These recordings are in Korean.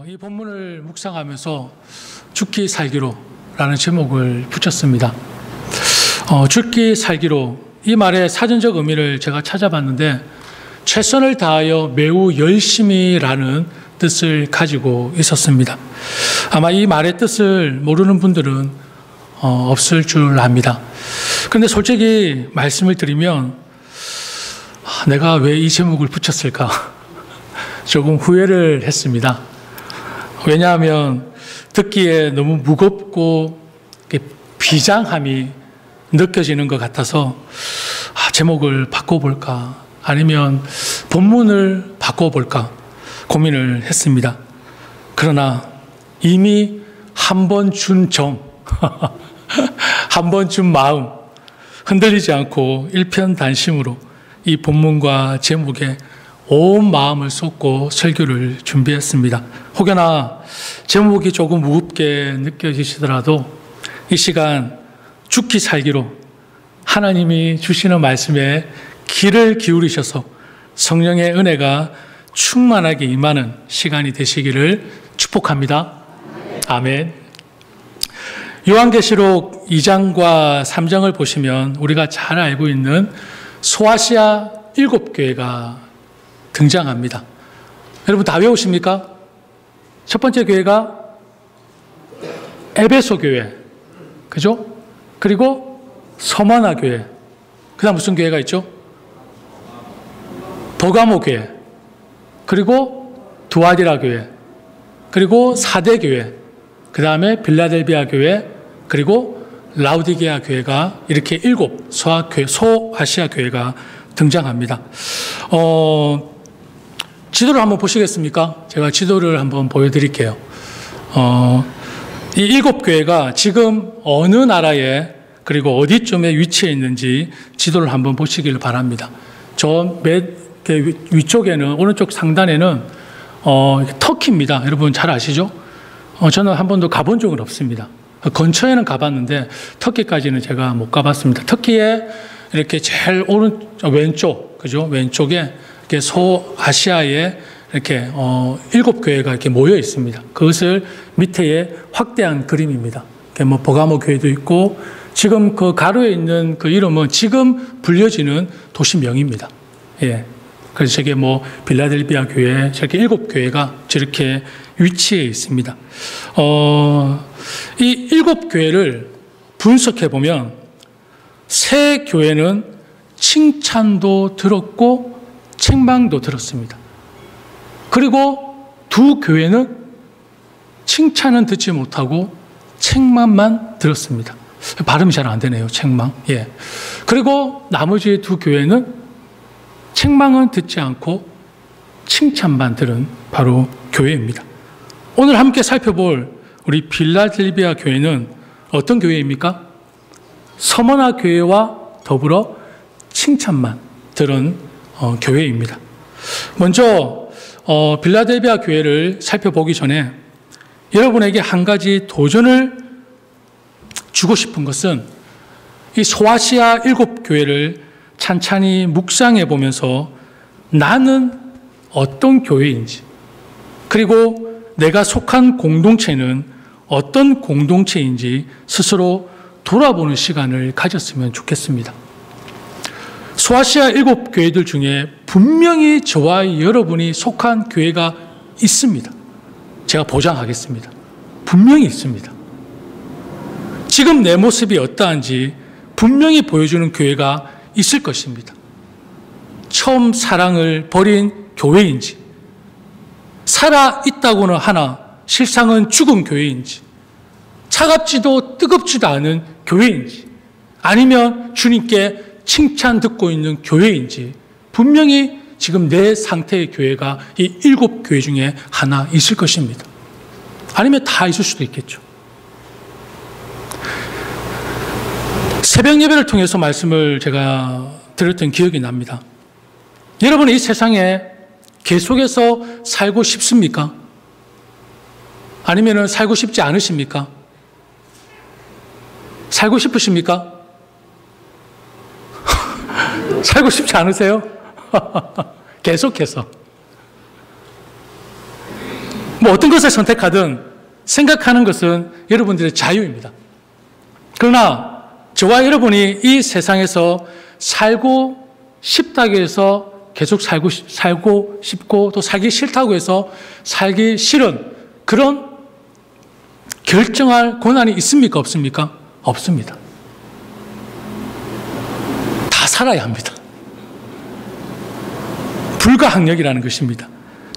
이 본문을 묵상하면서 죽기 살기로라는 제목을 붙였습니다. 죽기 살기로, 이 말의 사전적 의미를 제가 찾아봤는데 최선을 다하여 매우 열심히라는 뜻을 가지고 있었습니다. 아마 이 말의 뜻을 모르는 분들은 없을 줄 압니다. 그런데 솔직히 말씀을 드리면 내가 왜 이 제목을 붙였을까 조금 후회를 했습니다. 왜냐하면 듣기에 너무 무겁고 비장함이 느껴지는 것 같아서 제목을 바꿔볼까 아니면 본문을 바꿔볼까 고민을 했습니다. 그러나 이미 한 번 준 정, 한 번 준 마음 흔들리지 않고 일편단심으로 이 본문과 제목에 온 마음을 쏟고 설교를 준비했습니다. 혹여나 제목이 조금 무겁게 느껴지시더라도 이 시간 죽기 살기로 하나님이 주시는 말씀에 귀를 기울이셔서 성령의 은혜가 충만하게 임하는 시간이 되시기를 축복합니다. 아멘. 요한계시록 2장과 3장을 보시면 우리가 잘 알고 있는 소아시아 7교회가 등장합니다. 여러분 다 외우십니까? 첫 번째 교회가 에베소 교회, 그죠? 그리고 서머나 교회, 그 다음 무슨 교회가 있죠? 버가모 교회, 그리고 두아디라 교회, 그리고 사대 교회, 그 다음에 빌라델비아 교회, 그리고 라우디게아 교회가 이렇게 7 소아시아 교회가 등장합니다. 지도를 한번 보시겠습니까? 제가 지도를 한번 보여드릴게요. 이 7교회가 지금 어느 나라에 그리고 어디쯤에 위치해 있는지 지도를 한번 보시길 바랍니다. 저 맨 위쪽에는, 오른쪽 상단에는 터키입니다. 여러분 잘 아시죠? 저는 한 번도 가본 적은 없습니다. 근처에는 가봤는데 터키까지는 제가 못 가봤습니다. 터키에 이렇게 제일 왼쪽, 그죠? 왼쪽에 이렇게 소아시아에 이렇게 7교회가 이렇게 모여 있습니다. 그것을 밑에 확대한 그림입니다. 뭐 버가모 교회도 있고, 지금 그 가로에 있는 그 이름은 지금 불려지는 도시명입니다. 예. 그래서 저게 뭐 빌라델비아 교회, 저렇게 7교회가 저렇게 위치해 있습니다. 이 7교회를 분석해 보면 세 교회는 칭찬도 들었고 책망도 들었습니다. 그리고 두 교회는 칭찬은 듣지 못하고 책망만 들었습니다. 발음이 잘 안 되네요. 책망. 예. 그리고 나머지 두 교회는 책망은 듣지 않고 칭찬만 들은 바로 교회입니다. 오늘 함께 살펴볼 우리 빌라델비아 교회는 어떤 교회입니까? 서머나 교회와 더불어 칭찬만 들은 교회입니다. 먼저 빌라델비아 교회를 살펴보기 전에 여러분에게 한 가지 도전을 주고 싶은 것은 이 소아시아 7교회를 찬찬히 묵상해 보면서 나는 어떤 교회인지, 그리고 내가 속한 공동체는 어떤 공동체인지 스스로 돌아보는 시간을 가졌으면 좋겠습니다. 소아시아 7교회들 중에 분명히 저와 여러분이 속한 교회가 있습니다. 제가 보장하겠습니다. 분명히 있습니다. 지금 내 모습이 어떠한지 분명히 보여주는 교회가 있을 것입니다. 처음 사랑을 버린 교회인지, 살아있다고는 하나 실상은 죽은 교회인지, 차갑지도 뜨겁지도 않은 교회인지, 아니면 주님께 칭찬 듣고 있는 교회인지 분명히 지금 내 상태의 교회가 이 7교회 중에 하나 있을 것입니다. 아니면 다 있을 수도 있겠죠. 새벽 예배를 통해서 말씀을 제가 들었던 기억이 납니다. 여러분은 이 세상에 계속해서 살고 싶습니까? 아니면 살고 싶지 않으십니까? 살고 싶으십니까? 살고 싶지 않으세요? 계속해서. 뭐 어떤 것을 선택하든 생각하는 것은 여러분들의 자유입니다. 그러나 저와 여러분이 이 세상에서 살고 싶다고 해서 계속 살고 싶고 또 살기 싫다고 해서 살기 싫은 그런 결정할 권한이 있습니까? 없습니까? 없습니다. 다 살아야 합니다. 불가항력이라는 것입니다.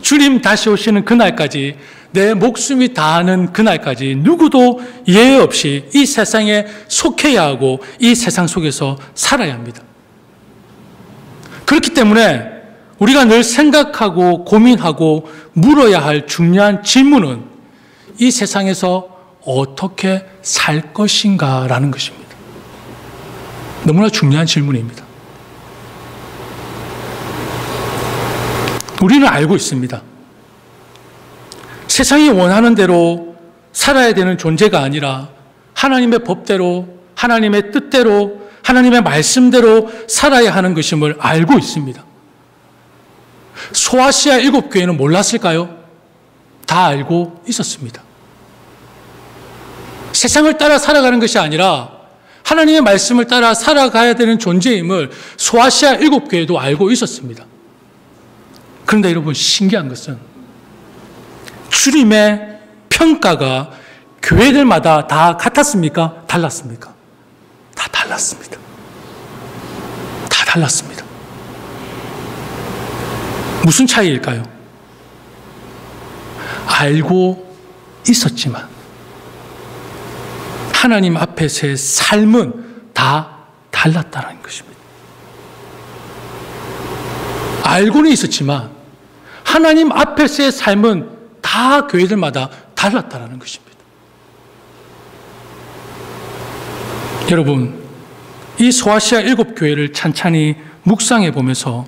주님 다시 오시는 그날까지, 내 목숨이 다하는 그날까지 누구도 예외 없이 이 세상에 속해야 하고 이 세상 속에서 살아야 합니다. 그렇기 때문에 우리가 늘 생각하고 고민하고 물어야 할 중요한 질문은 이 세상에서 어떻게 살 것인가라는 것입니다. 너무나 중요한 질문입니다. 우리는 알고 있습니다. 세상이 원하는 대로 살아야 되는 존재가 아니라 하나님의 법대로, 하나님의 뜻대로, 하나님의 말씀대로 살아야 하는 것임을 알고 있습니다. 소아시아 7교회는 몰랐을까요? 다 알고 있었습니다. 세상을 따라 살아가는 것이 아니라 하나님의 말씀을 따라 살아가야 되는 존재임을 소아시아 7교회도 알고 있었습니다. 그런데 여러분, 신기한 것은 주님의 평가가 교회들마다 다 같았습니까? 달랐습니까? 다 달랐습니다. 다 달랐습니다. 무슨 차이일까요? 알고 있었지만 하나님 앞에서의 삶은 다 달랐다는 것입니다. 알고는 있었지만 하나님 앞에서의 삶은 다 교회들마다 달랐다는 것입니다. 여러분, 이 소아시아 7교회를 찬찬히 묵상해 보면서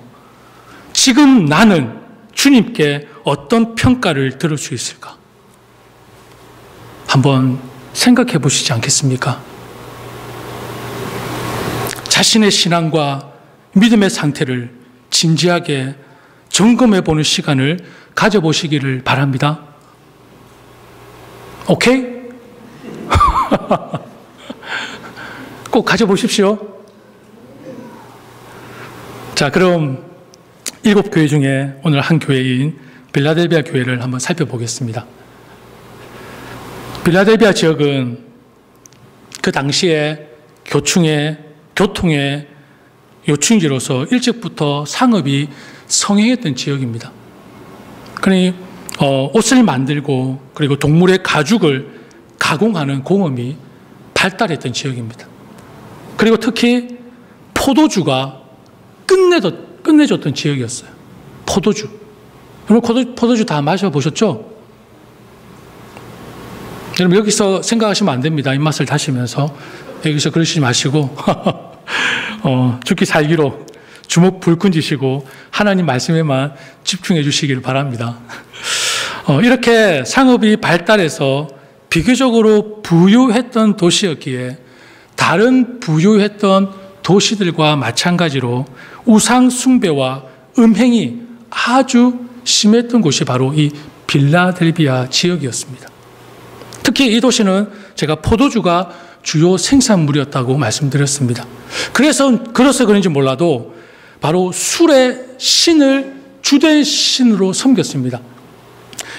지금 나는 주님께 어떤 평가를 들을 수 있을까? 한번 생각해 보시지 않겠습니까? 자신의 신앙과 믿음의 상태를 진지하게 점검해 보는 시간을 가져보시기를 바랍니다. 오케이? 꼭 가져보십시오. 자, 그럼 7교회 중에 오늘 한 교회인 빌라델비아 교회를 한번 살펴보겠습니다. 빌라델비아 지역은 그 당시에 교통의 요충지로서 일찍부터 상업이 성행했던 지역입니다. 그러니 옷을 만들고 그리고 동물의 가죽을 가공하는 공업이 발달했던 지역입니다. 그리고 특히 포도주가 끝내줬던 지역이었어요. 포도주. 여러분, 포도주 다 마셔보셨죠? 여러분, 여기서 생각하시면 안 됩니다. 입맛을 다시면서. 여기서 그러시지 마시고 죽기 살기로 주먹 불끈 쥐시고 하나님 말씀에만 집중해 주시기를 바랍니다. 이렇게 상업이 발달해서 비교적으로 부유했던 도시였기에 다른 부유했던 도시들과 마찬가지로 우상 숭배와 음행이 아주 심했던 곳이 바로 이 빌라델비아 지역이었습니다. 특히 이 도시는 제가 포도주가 주요 생산물이었다고 말씀드렸습니다. 그래서 그런지 몰라도 바로 술의 신을 주된 신으로 섬겼습니다.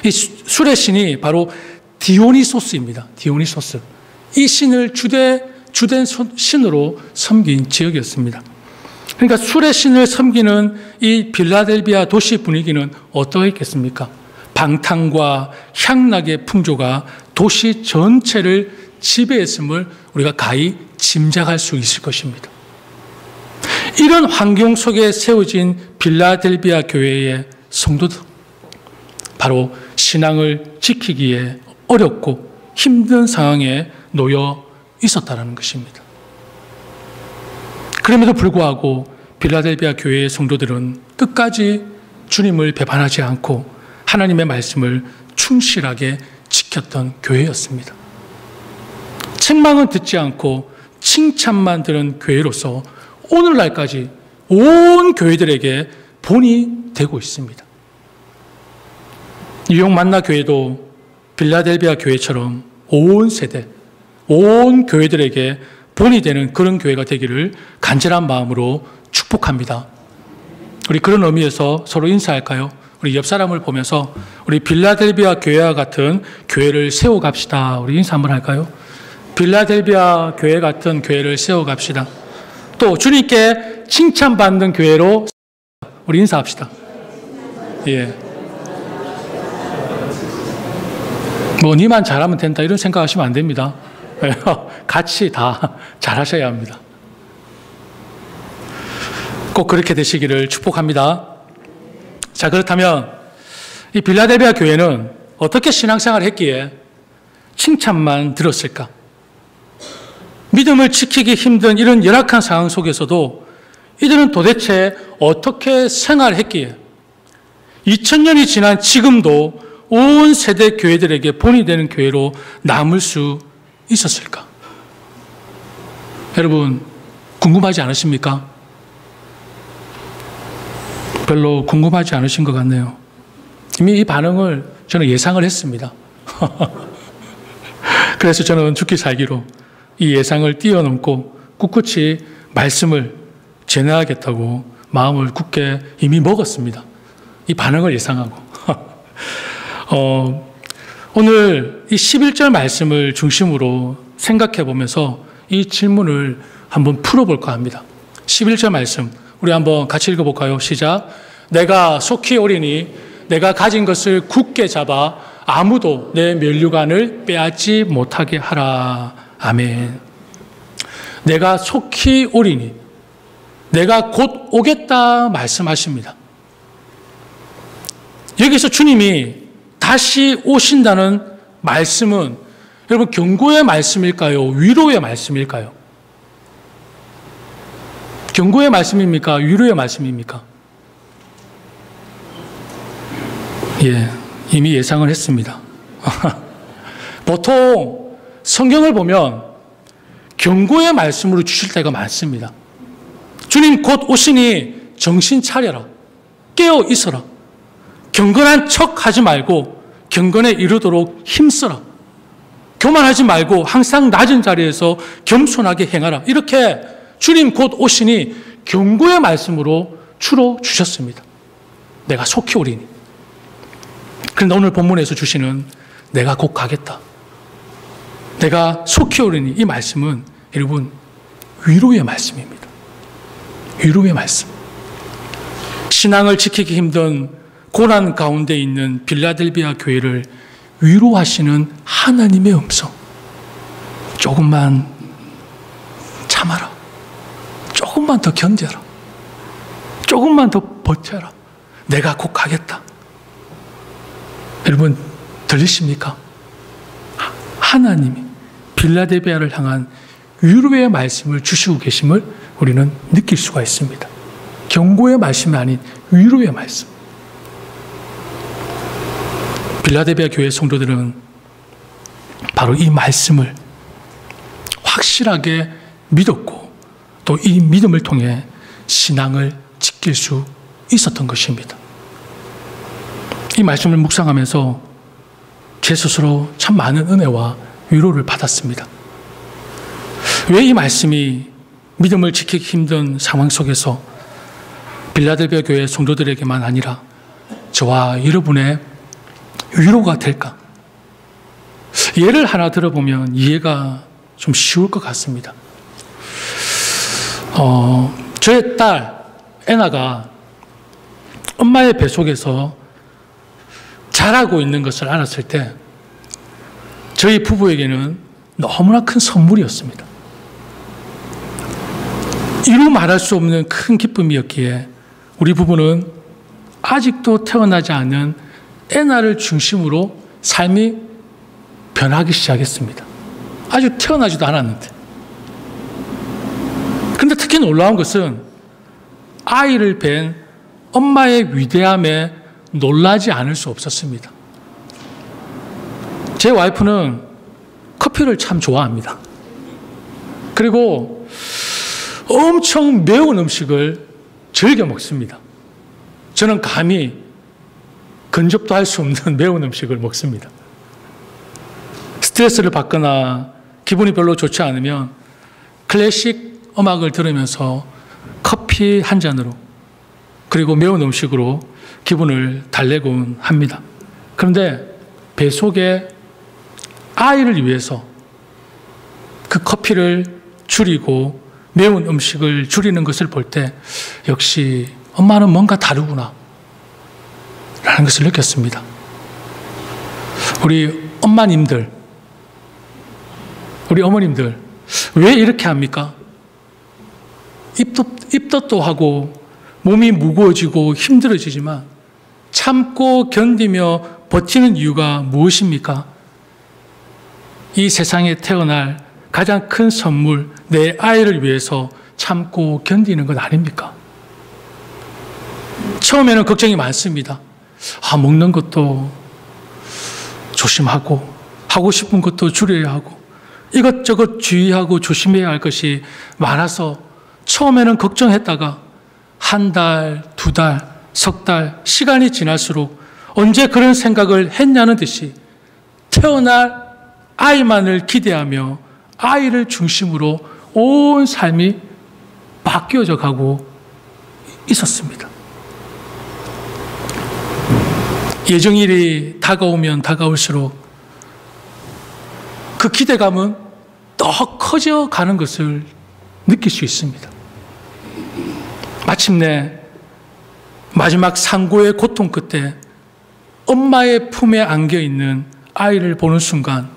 이 술의 신이 바로 디오니소스입니다. 디오니소스. 이 신을 주된 신으로 섬긴 지역이었습니다. 그러니까 술의 신을 섬기는 이 빌라델비아 도시 분위기는 어떠했겠습니까? 방탕과 향락의 풍조가 도시 전체를 지배했음을 우리가 가히 짐작할 수 있을 것입니다. 이런 환경 속에 세워진 빌라델비아 교회의 성도들, 바로 신앙을 지키기에 어렵고 힘든 상황에 놓여 있었다는 것입니다. 그럼에도 불구하고 빌라델비아 교회의 성도들은 끝까지 주님을 배반하지 않고 하나님의 말씀을 충실하게 지켰던 교회였습니다. 책망은 듣지 않고 칭찬만 들은 교회로서 오늘날까지 온 교회들에게 본이 되고 있습니다. 뉴욕 만나 교회도 빌라델비아 교회처럼 온 세대, 온 교회들에게 본이 되는 그런 교회가 되기를 간절한 마음으로 축복합니다. 우리 그런 의미에서 서로 인사할까요? 우리 옆 사람을 보면서 우리 빌라델비아 교회와 같은 교회를 세워갑시다. 우리 인사 한번 할까요? 빌라델비아 교회 같은 교회를 세워갑시다. 또 주님께 칭찬받는 교회로 우리 인사합시다. 예. 뭐 니만 잘하면 된다 이런 생각하시면 안 됩니다. 같이 다 잘하셔야 합니다. 꼭 그렇게 되시기를 축복합니다. 자, 그렇다면 이 빌라델비아 교회는 어떻게 신앙생활을 했기에 칭찬만 들었을까? 믿음을 지키기 힘든 이런 열악한 상황 속에서도 이들은 도대체 어떻게 생활했기에 2000년이 지난 지금도 온 세대 교회들에게 본이 되는 교회로 남을 수 있었을까? 여러분 궁금하지 않으십니까? 별로 궁금하지 않으신 것 같네요. 이미 이 반응을 저는 예상을 했습니다. 그래서 저는 죽기 살기로 이 예상을 뛰어넘고 꿋꿋이 말씀을 전해야겠다고 마음을 굳게 이미 먹었습니다. 이 반응을 예상하고. 오늘 이 11절 말씀을 중심으로 생각해 보면서 이 질문을 한번 풀어볼까 합니다. 11절 말씀 우리 한번 같이 읽어볼까요? 시작. 내가 속히 오리니 내가 가진 것을 굳게 잡아 아무도 내 면류관을 빼앗지 못하게 하라. 아멘. 내가 속히 오리니 내가 곧 오겠다 말씀하십니다. 여기서 주님이 다시 오신다는 말씀은 여러분 경고의 말씀일까요? 위로의 말씀일까요? 경고의 말씀입니까? 위로의 말씀입니까? 예, 이미 예상을 했습니다. 보통 성경을 보면 경고의 말씀으로 주실 때가 많습니다. 주님 곧 오시니 정신 차려라. 깨어 있어라. 경건한 척 하지 말고 경건에 이르도록 힘써라. 교만하지 말고 항상 낮은 자리에서 겸손하게 행하라. 이렇게 주님 곧 오시니 경고의 말씀으로 주로 주셨습니다. 내가 속히 오리니. 그런데 오늘 본문에서 주시는 내가 곧 가겠다. 내가 속히 오리니 이 말씀은 여러분 위로의 말씀입니다. 위로의 말씀. 신앙을 지키기 힘든 고난 가운데 있는 빌라델비아 교회를 위로하시는 하나님의 음성. 조금만 참아라. 조금만 더 견뎌라. 조금만 더 버텨라. 내가 곧 가겠다. 여러분 들리십니까? 하나님이 빌라델비아를 향한 위로의 말씀을 주시고 계심을 우리는 느낄 수가 있습니다. 경고의 말씀이 아닌 위로의 말씀. 빌라델비아 교회 성도들은 바로 이 말씀을 확실하게 믿었고 또 이 믿음을 통해 신앙을 지킬 수 있었던 것입니다. 이 말씀을 묵상하면서 제 스스로 참 많은 은혜와 위로를 받았습니다. 왜 이 말씀이 믿음을 지키기 힘든 상황 속에서 빌라델비아 교회 성도들에게만 아니라 저와 여러분의 위로가 될까? 예를 하나 들어보면 이해가 좀 쉬울 것 같습니다. 저의 딸 애나가 엄마의 뱃속에서 자라고 있는 것을 알았을 때 저희 부부에게는 너무나 큰 선물이었습니다. 이루 말할 수 없는 큰 기쁨이었기에 우리 부부는 아직도 태어나지 않은 애나를 중심으로 삶이 변하기 시작했습니다. 아직 태어나지도 않았는데. 그런데 특히 놀라운 것은 아이를 뵌 엄마의 위대함에 놀라지 않을 수 없었습니다. 제 와이프는 커피를 참 좋아합니다. 그리고 엄청 매운 음식을 즐겨 먹습니다. 저는 감히 근접도 할 수 없는 매운 음식을 먹습니다. 스트레스를 받거나 기분이 별로 좋지 않으면 클래식 음악을 들으면서 커피 한 잔으로 그리고 매운 음식으로 기분을 달래곤 합니다. 그런데 배 속에 아이를 위해서 그 커피를 줄이고 매운 음식을 줄이는 것을 볼 때 역시 엄마는 뭔가 다르구나 라는 것을 느꼈습니다. 우리 엄마님들, 우리 어머님들 왜 이렇게 합니까? 입덧도 하고 몸이 무거워지고 힘들어지지만 참고 견디며 버티는 이유가 무엇입니까? 이 세상에 태어날 가장 큰 선물, 내 아이를 위해서 참고 견디는 것 아닙니까? 처음에는 걱정이 많습니다. 먹는 것도 조심하고 하고 싶은 것도 줄여야 하고 이것저것 주의하고 조심해야 할 것이 많아서 처음에는 걱정했다가 한 달, 두 달, 석 달 시간이 지날수록 언제 그런 생각을 했냐는 듯이 태어날 아이만을 기대하며 아이를 중심으로 온 삶이 바뀌어져 가고 있었습니다. 예정일이 다가오면 다가올수록 그 기대감은 더 커져 가는 것을 느낄 수 있습니다. 마침내 마지막 상고의 고통 끝에 엄마의 품에 안겨 있는 아이를 보는 순간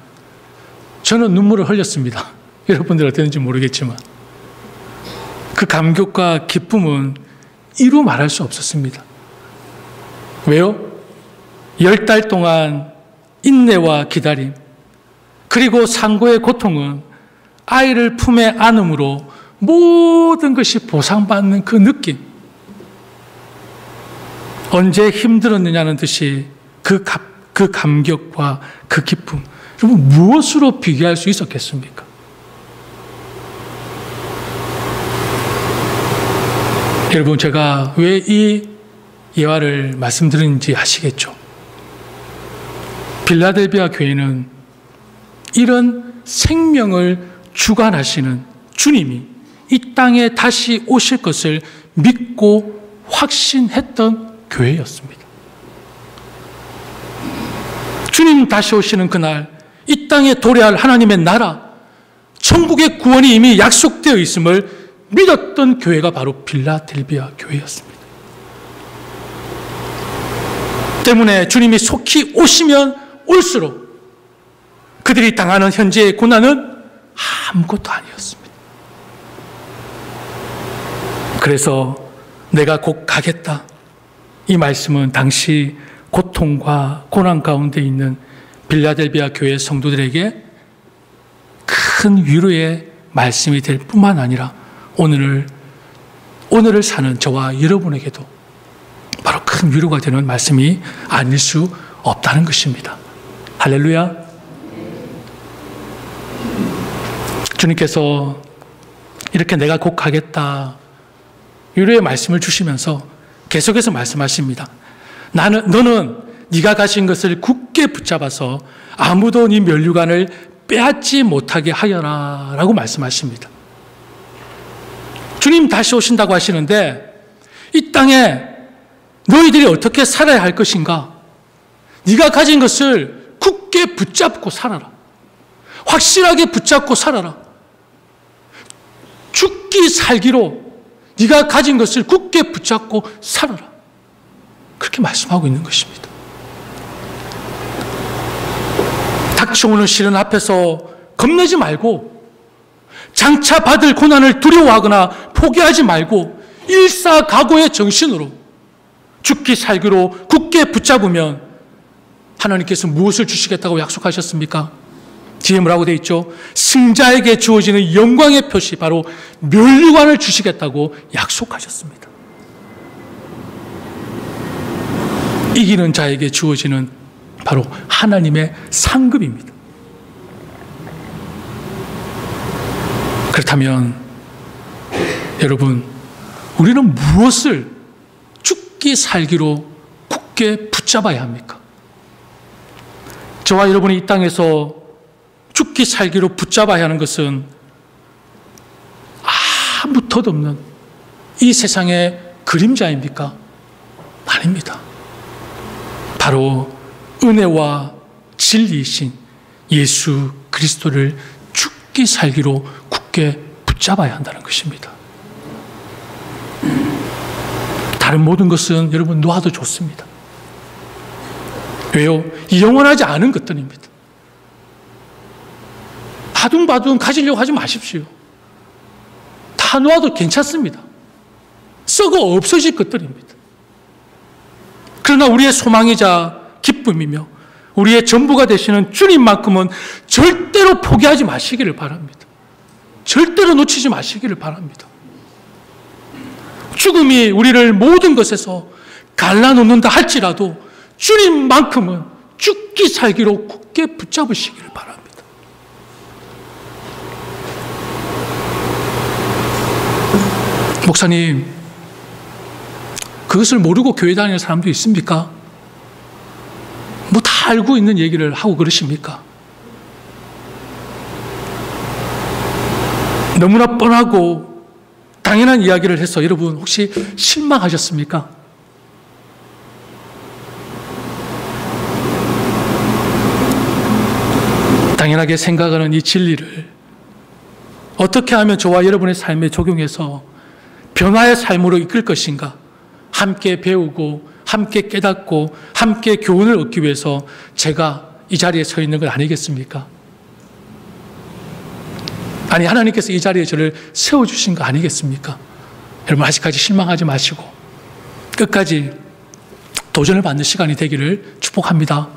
저는 눈물을 흘렸습니다. 여러분들 어땠는지 모르겠지만 그 감격과 기쁨은 이루 말할 수 없었습니다. 왜요? 10달 동안 인내와 기다림 그리고 상고의 고통은 아이를 품에 안음으로 모든 것이 보상받는 그 느낌, 언제 힘들었느냐는 듯이 그 감격과 그 기쁨, 여러분 무엇으로 비교할 수 있었겠습니까? 여러분 제가 왜 이 예화를 말씀드리는지 아시겠죠? 빌라델비아 교회는 이런 생명을 주관하시는 주님이 이 땅에 다시 오실 것을 믿고 확신했던 교회였습니다. 주님 다시 오시는 그날 이 땅에 도래할 하나님의 나라, 천국의 구원이 이미 약속되어 있음을 믿었던 교회가 바로 빌라델비아 교회였습니다. 때문에 주님이 속히 오시면 올수록 그들이 당하는 현재의 고난은 아무것도 아니었습니다. 그래서 내가 곧 가겠다. 이 말씀은 당시 고통과 고난 가운데 있는 빌라델비아 교회 성도들에게 큰 위로의 말씀이 될 뿐만 아니라 오늘을 사는 저와 여러분에게도 바로 큰 위로가 되는 말씀이 아닐 수 없다는 것입니다. 할렐루야. 주님께서 이렇게 내가 곧 가겠다 위로의 말씀을 주시면서 계속해서 말씀하십니다. 너는 네가 가진 것을 굳게 붙잡아서 아무도 네 면류관을 빼앗지 못하게 하여라 라고 말씀하십니다. 주님 다시 오신다고 하시는데 이 땅에 너희들이 어떻게 살아야 할 것인가? 네가 가진 것을 굳게 붙잡고 살아라. 확실하게 붙잡고 살아라. 죽기 살기로 네가 가진 것을 굳게 붙잡고 살아라. 그렇게 말씀하고 있는 것입니다. 닥쳐오는 시련 앞에서 겁내지 말고 장차 받을 고난을 두려워하거나 포기하지 말고 일사각오의 정신으로 죽기 살기로 굳게 붙잡으면 하나님께서 무엇을 주시겠다고 약속하셨습니까? 뒤에 뭐라고 되어 있죠? 승자에게 주어지는 영광의 표시, 바로 면류관을 주시겠다고 약속하셨습니다. 이기는 자에게 주어지는 바로 하나님의 상급입니다. 그렇다면 여러분, 우리는 무엇을 죽기 살기로 굳게 붙잡아야 붙잡아야 합니까? 저와 여러분이 이 땅에서 죽기 살기로 붙잡아야 하는 것은 아무 덧없는 이 세상의 그림자입니까? 아닙니다. 바로 은혜와 진리이신 예수 그리스도를 죽기 살기로 굳게 붙잡아야 한다는 것입니다. 다른 모든 것은 여러분 놓아도 좋습니다. 왜요? 영원하지 않은 것들입니다. 바둥바둥 가지려고 하지 마십시오. 다 놓아도 괜찮습니다. 썩어 없어질 것들입니다. 그러나 우리의 소망이자 기쁨이며 우리의 전부가 되시는 주님만큼은 절대로 포기하지 마시기를 바랍니다. 절대로 놓치지 마시기를 바랍니다. 죽음이 우리를 모든 것에서 갈라놓는다 할지라도 주님만큼은 죽기 살기로 굳게 붙잡으시기를 바랍니다. 목사님, 그것을 모르고 교회 다니는 사람도 있습니까? 뭐 다 알고 있는 얘기를 하고 그러십니까? 너무나 뻔하고 당연한 이야기를 해서 여러분 혹시 실망하셨습니까? 당연하게 생각하는 이 진리를 어떻게 하면 저와 여러분의 삶에 적용해서 변화의 삶으로 이끌 것인가? 함께 배우고 함께 깨닫고 함께 교훈을 얻기 위해서 제가 이 자리에 서 있는 건 아니겠습니까? 아니, 하나님께서 이 자리에 저를 세워주신 거 아니겠습니까? 여러분, 아직까지 실망하지 마시고 끝까지 도전을 받는 시간이 되기를 축복합니다.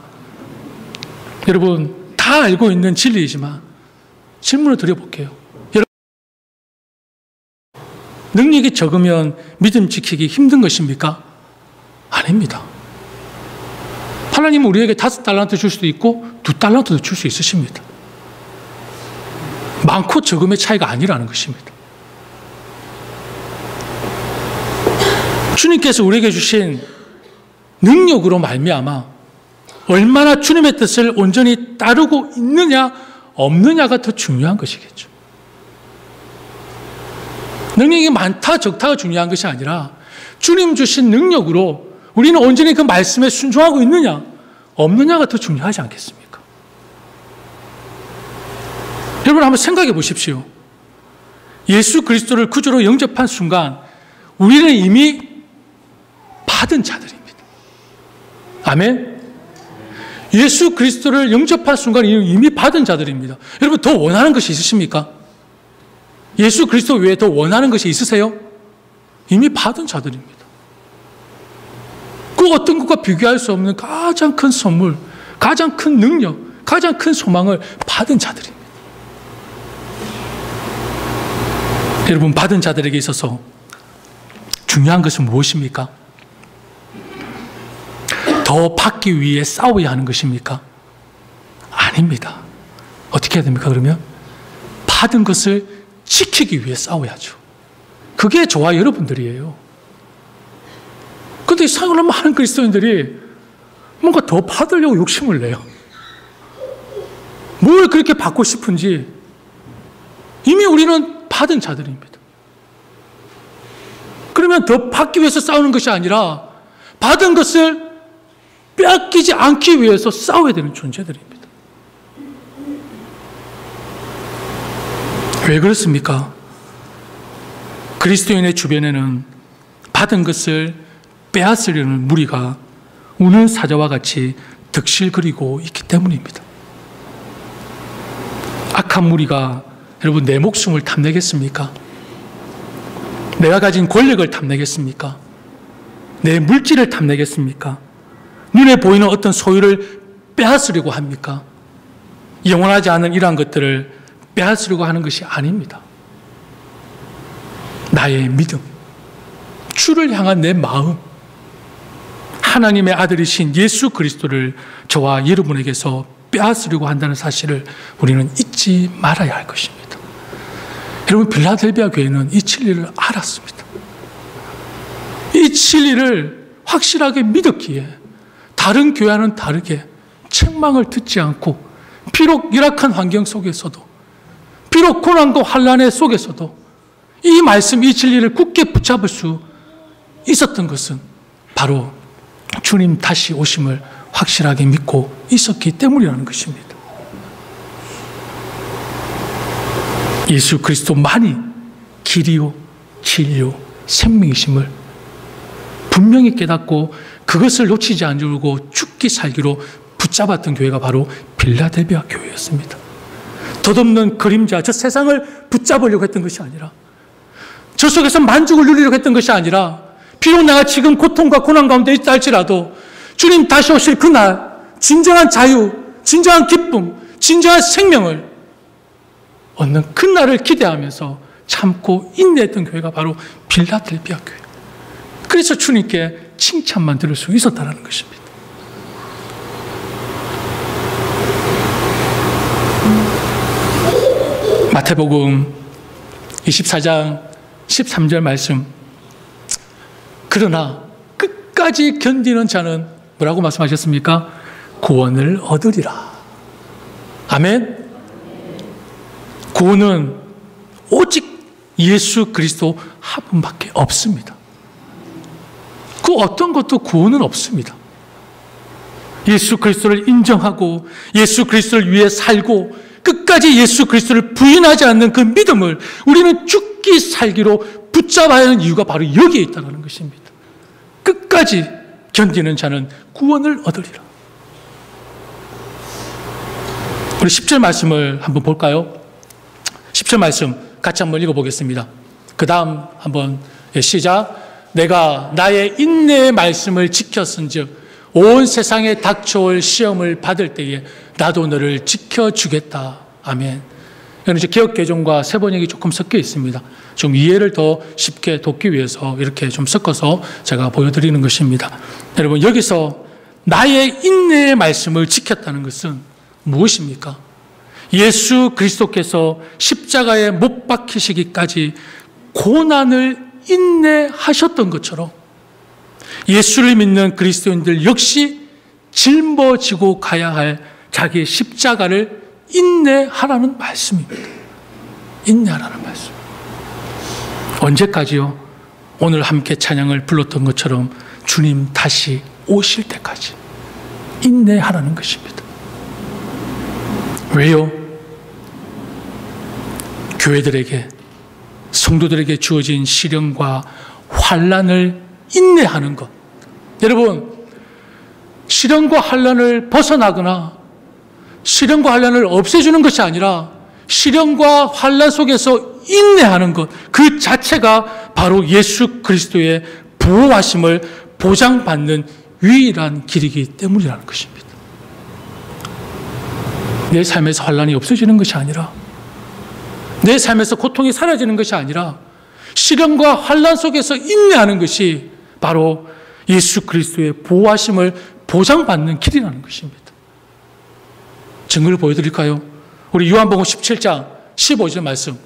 여러분, 다 알고 있는 진리이지만 질문을 드려볼게요. 여러분, 능력이 적으면 믿음 지키기 힘든 것입니까? 아닙니다. 하나님은 우리에게 5달란트 줄 수도 있고 2달란트도 줄 수 있으십니다. 많고 적음의 차이가 아니라는 것입니다. 주님께서 우리에게 주신 능력으로 말미암아 얼마나 주님의 뜻을 온전히 따르고 있느냐 없느냐가 더 중요한 것이겠죠. 능력이 많다 적다가 중요한 것이 아니라 주님 주신 능력으로 우리는 온전히 그 말씀에 순종하고 있느냐 없느냐가 더 중요하지 않겠습니까? 여러분, 한번 생각해 보십시오. 예수 그리스도를 구주로 영접한 순간 우리는 이미 받은 자들입니다. 아멘. 예수 그리스도를 영접한 순간 이미 받은 자들입니다. 여러분, 더 원하는 것이 있으십니까? 예수 그리스도 외에 더 원하는 것이 있으세요? 이미 받은 자들입니다. 그 어떤 것과 비교할 수 없는 가장 큰 선물, 가장 큰 능력, 가장 큰 소망을 받은 자들입니다. 여러분, 받은 자들에게 있어서 중요한 것은 무엇입니까? 더 받기 위해 싸워야 하는 것입니까? 아닙니다. 어떻게 해야 됩니까, 그러면? 받은 것을 지키기 위해 싸워야죠. 그게 저와 여러분들이에요. 그런데 이상으로 많은 그리스도인들이 뭔가 더 받으려고 욕심을 내요. 뭘 그렇게 받고 싶은지 이미 우리는 받은 자들입니다. 그러면 더 받기 위해서 싸우는 것이 아니라 받은 것을 빼앗기지 않기 위해서 싸워야 되는 존재들입니다. 왜 그렇습니까? 그리스도인의 주변에는 받은 것을 빼앗으려는 무리가 우는 사자와 같이 득실거리고 있기 때문입니다. 악한 무리가 여러분 내 목숨을 탐내겠습니까? 내가 가진 권력을 탐내겠습니까? 내 물질을 탐내겠습니까? 눈에 보이는 어떤 소유를 빼앗으려고 합니까? 영원하지 않은 이러한 것들을 빼앗으려고 하는 것이 아닙니다. 나의 믿음, 주를 향한 내 마음, 하나님의 아들이신 예수 그리스도를 저와 여러분에게서 빼앗으려고 한다는 사실을 우리는 잊지 말아야 할 것입니다. 여러분, 빌라델비아 교회는 이 진리를 알았습니다. 이 진리를 확실하게 믿었기에 다른 교회와는 다르게 책망을 듣지 않고 비록 열악한 환경 속에서도 비록 고난과 환난의 속에서도 이 말씀, 이 진리를 굳게 붙잡을 수 있었던 것은 바로 주님 다시 오심을 확실하게 믿고 있었기 때문이라는 것입니다. 예수 그리스도만이 길이요, 진리요, 생명이심을 분명히 깨닫고 그것을 놓치지 않으려고 죽기 살기로 붙잡았던 교회가 바로 빌라델비아 교회였습니다. 덧없는 그림자, 저 세상을 붙잡으려고 했던 것이 아니라 저 속에서 만족을 누리려고 했던 것이 아니라 비록 내가 지금 고통과 고난 가운데 있다 할지라도 주님 다시 오실 그날 진정한 자유, 진정한 기쁨, 진정한 생명을 얻는 그날을 기대하면서 참고 인내했던 교회가 바로 빌라델비아 교회. 그래서 주님께 칭찬만 들을 수 있었다는 것입니다. 마태복음 24장 13절 말씀. 그러나 끝까지 견디는 자는 뭐라고 말씀하셨습니까? 구원을 얻으리라. 아멘. 구원은 오직 예수 그리스도 한 분밖에 없습니다. 그 어떤 것도 구원은 없습니다. 예수 그리스도를 인정하고 예수 그리스도를 위해 살고 끝까지 예수 그리스도를 부인하지 않는 그 믿음을 우리는 죽기 살기로 붙잡아야 하는 이유가 바로 여기에 있다는 것입니다. 끝까지 견디는 자는 구원을 얻으리라. 우리 10절 말씀을 한번 볼까요? 10절 말씀 같이 한번 읽어보겠습니다. 그 다음 한번 시작. 내가 나의 인내의 말씀을 지켰은즉 온 세상에 닥쳐올 시험을 받을 때에 나도 너를 지켜주겠다. 아멘. 이건 이제 개역개정과 새번역이 조금 섞여 있습니다. 좀 이해를 더 쉽게 돕기 위해서 이렇게 좀 섞어서 제가 보여드리는 것입니다. 여러분, 여기서 나의 인내의 말씀을 지켰다는 것은 무엇입니까? 예수 그리스도께서 십자가에 못 박히시기까지 고난을 인내하셨던 것처럼 예수를 믿는 그리스도인들 역시 짊어지고 가야 할 자기의 십자가를 인내하라는 말씀입니다. 인내하라는 말씀. 언제까지요? 오늘 함께 찬양을 불렀던 것처럼 주님 다시 오실 때까지 인내하라는 것입니다. 왜요? 교회들에게, 성도들에게 주어진 시련과 환난을 인내하는 것. 여러분, 시련과 환난을 벗어나거나 시련과 환난을 없애주는 것이 아니라 시련과 환난 속에서 인내하는 것, 그 자체가 바로 예수 그리스도의 보호하심을 보장받는 유일한 길이기 때문이라는 것입니다. 내 삶에서 환난이 없어지는 것이 아니라, 내 삶에서 고통이 사라지는 것이 아니라 시련과 환난 속에서 인내하는 것이 바로 예수 그리스도의 보호하심을 보장받는 길이라는 것입니다. 증거를 보여드릴까요? 우리 요한복음 17장 15절 말씀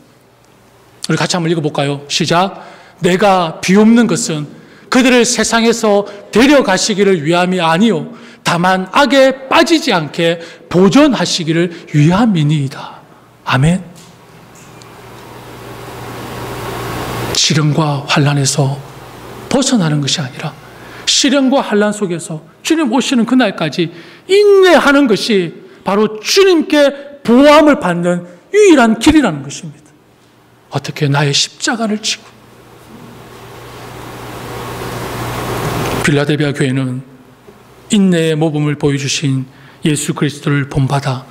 우리 같이 한번 읽어볼까요? 시작. 내가 비옵는 것은 그들을 세상에서 데려가시기를 위함이 아니요 다만 악에 빠지지 않게 보존하시기를 위함이니이다. 아멘. 시련과 환난에서 벗어나는 것이 아니라 시련과 환난 속에서 주님 오시는 그날까지 인내하는 것이 바로 주님께 보호함을 받는 유일한 길이라는 것입니다. 어떻게? 나의 십자가를 지고. 빌라델비아 교회는 인내의 모범을 보여주신 예수 그리스도를 본받아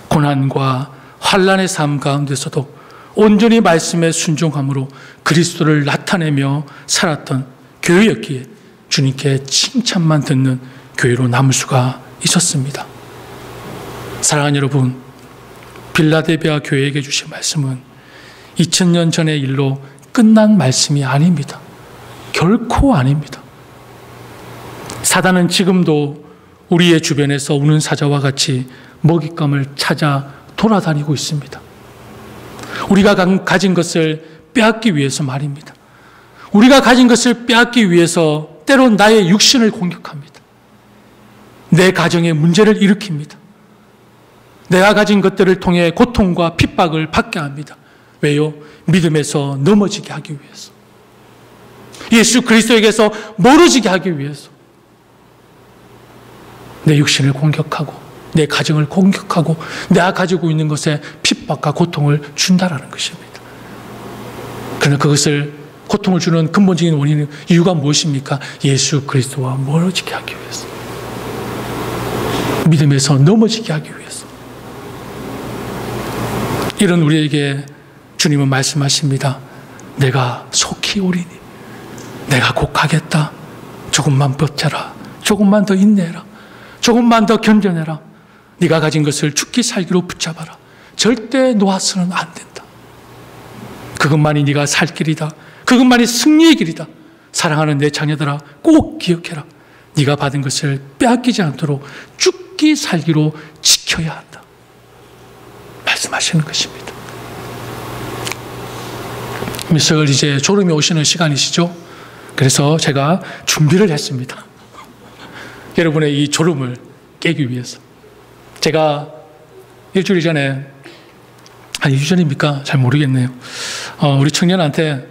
고난과 환난의 삶 가운데서도 온전히 말씀에 순종함으로 그리스도를 나타내며 살았던 교회였기에 주님께 칭찬만 듣는 교회로 남을 수가 있었습니다. 사랑하는 여러분, 빌라델비아 교회에게 주신 말씀은 2000년 전의 일로 끝난 말씀이 아닙니다. 결코 아닙니다. 사단은 지금도 우리의 주변에서 우는 사자와 같이 먹잇감을 찾아 돌아다니고 있습니다. 우리가 가진 것을 빼앗기 위해서 말입니다. 우리가 가진 것을 빼앗기 위해서 때론 나의 육신을 공격합니다. 내 가정에 문제를 일으킵니다. 내가 가진 것들을 통해 고통과 핍박을 받게 합니다. 왜요? 믿음에서 넘어지게 하기 위해서. 예수 그리스도에게서 멀어지게 하기 위해서. 내 육신을 공격하고 내 가정을 공격하고 내가 가지고 있는 것에 핍박과 고통을 준다라는 것입니다. 그러나 그것을 고통을 주는 근본적인 원인은 이유가 무엇입니까? 예수 그리스도와 멀어지게 하기 위해서. 믿음에서 넘어지게 하기 위해서. 이런 우리에게 주님은 말씀하십니다. 내가 속히 오리니 내가 곧 가겠다. 조금만 버텨라. 조금만 더 인내해라. 조금만 더 견뎌내라. 네가 가진 것을 죽기 살기로 붙잡아라. 절대 놓아서는 안 된다. 그것만이 네가 살 길이다. 그것만이 승리의 길이다. 사랑하는 내 자녀들아 꼭 기억해라. 네가 받은 것을 빼앗기지 않도록 죽기 살기로 지켜야 한다. 말씀하시는 것입니다. 미석을 이제 졸음이 오시는 시간이시죠? 그래서 제가 준비를 했습니다. 여러분의 이 졸음을 깨기 위해서. 제가 일주일 전에, 한 2주 전입니까? 잘 모르겠네요. 우리 청년한테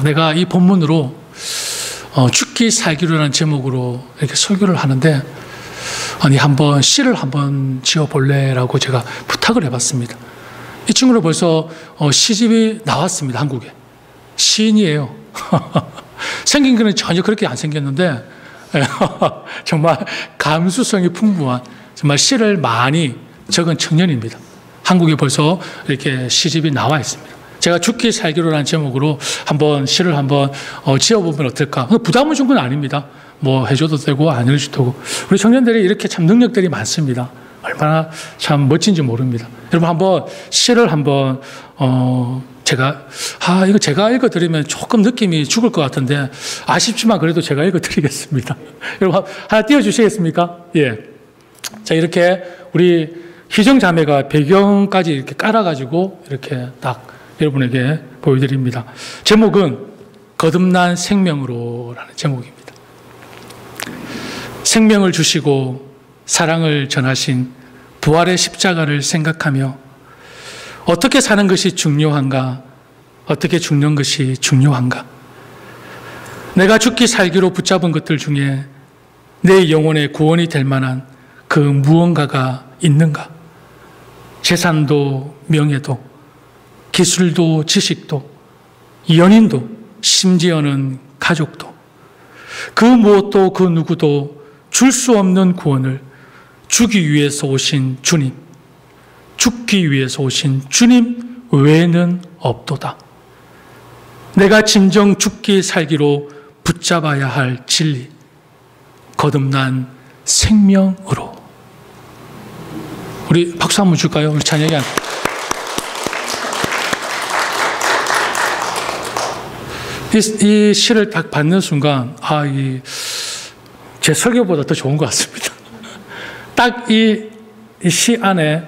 내가 이 본문으로 죽기 살기로라는 제목으로 이렇게 설교를 하는데 아니 한번 시를 한번 지어볼래라고 제가 부탁을 해봤습니다. 이 친구는 벌써 시집이 나왔습니다. 한국에. 시인이에요. 생긴 거는 전혀 그렇게 안 생겼는데 정말 감수성이 풍부한 정말 시를 많이 적은 청년입니다. 한국에 벌써 이렇게 시집이 나와 있습니다. 제가 죽기 살기로라는 제목으로 한번 시를 한번 지어보면 어떨까? 부담을 준 건 아닙니다. 뭐 해줘도 되고 안 해줘도 되고. 우리 청년들이 이렇게 참 능력들이 많습니다. 얼마나 참 멋진지 모릅니다. 여러분 한번 시를 한번 이거 제가 읽어드리면 조금 느낌이 죽을 것 같은데 아쉽지만 그래도 제가 읽어드리겠습니다. 여러분 하나 띄워주시겠습니까? 예. 자, 이렇게 우리 희정 자매가 배경까지 이렇게 깔아가지고 이렇게 딱 여러분에게 보여드립니다. 제목은 거듭난 생명으로라는 제목입니다. 생명을 주시고 사랑을 전하신 부활의 십자가를 생각하며 어떻게 사는 것이 중요한가? 어떻게 죽는 것이 중요한가? 내가 죽기 살기로 붙잡은 것들 중에 내 영혼의 구원이 될 만한 그 무언가가 있는가? 재산도 명예도 기술도 지식도 연인도 심지어는 가족도 그 무엇도 그 누구도 줄 수 없는 구원을 주기 위해서 오신 주님, 죽기 위해서 오신 주님 외에는 없도다. 내가 진정 죽기 살기로 붙잡아야 할 진리, 거듭난 생명으로. 우리 박수 한번 줄까요? 우리 찬양이 이 시를 딱 받는 순간 제 설교보다 더 좋은 것 같습니다. 딱 이 시 안에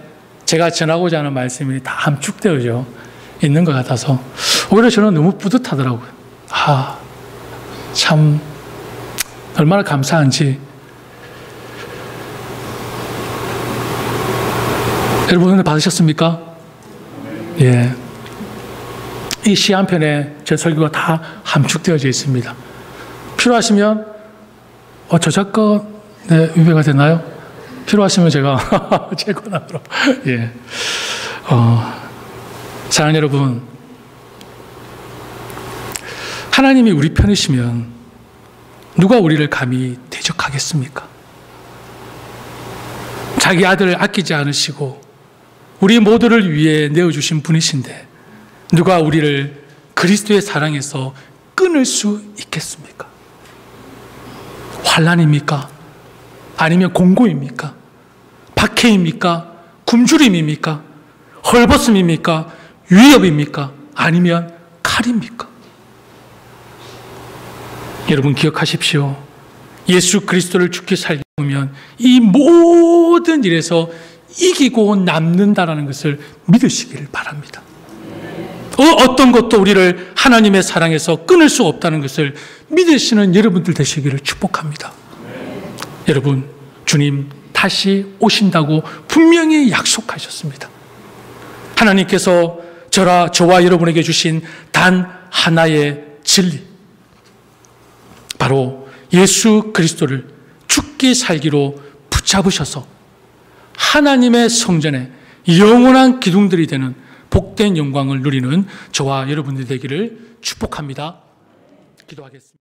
제가 전하고자 하는 말씀이 다 함축되어져 있는 것 같아서 오히려 저는 너무 뿌듯하더라고요. 참 얼마나 감사한지. 여러분 오늘 받으셨습니까? 예. 이 시 한 편에 제 설교가 다 함축되어져 있습니다. 필요하시면 저작권에 위배가 되나요? 필요하시면 제가 제 권한으로. 예. 사랑하는 여러분, 하나님이 우리 편이시면 누가 우리를 감히 대적하겠습니까? 자기 아들을 아끼지 않으시고 우리 모두를 위해 내어주신 분이신데 누가 우리를 그리스도의 사랑에서 끊을 수 있겠습니까? 환난입니까? 아니면 공고입니까? 박해입니까? 굶주림입니까? 헐벗음입니까? 위협입니까? 아니면 칼입니까? 여러분 기억하십시오. 예수 그리스도를 죽기 살기 보면 이 모든 일에서 이기고 남는다라는 것을 믿으시기를 바랍니다. 어떤 것도 우리를 하나님의 사랑에서 끊을 수 없다는 것을 믿으시는 여러분들 되시기를 축복합니다. 여러분, 주님 다시 오신다고 분명히 약속하셨습니다. 하나님께서 저와 여러분에게 주신 단 하나의 진리, 바로 예수 그리스도를 죽기 살기로 붙잡으셔서 하나님의 성전에 영원한 기둥들이 되는 복된 영광을 누리는 저와 여러분들이 되기를 축복합니다. 기도하겠습니다.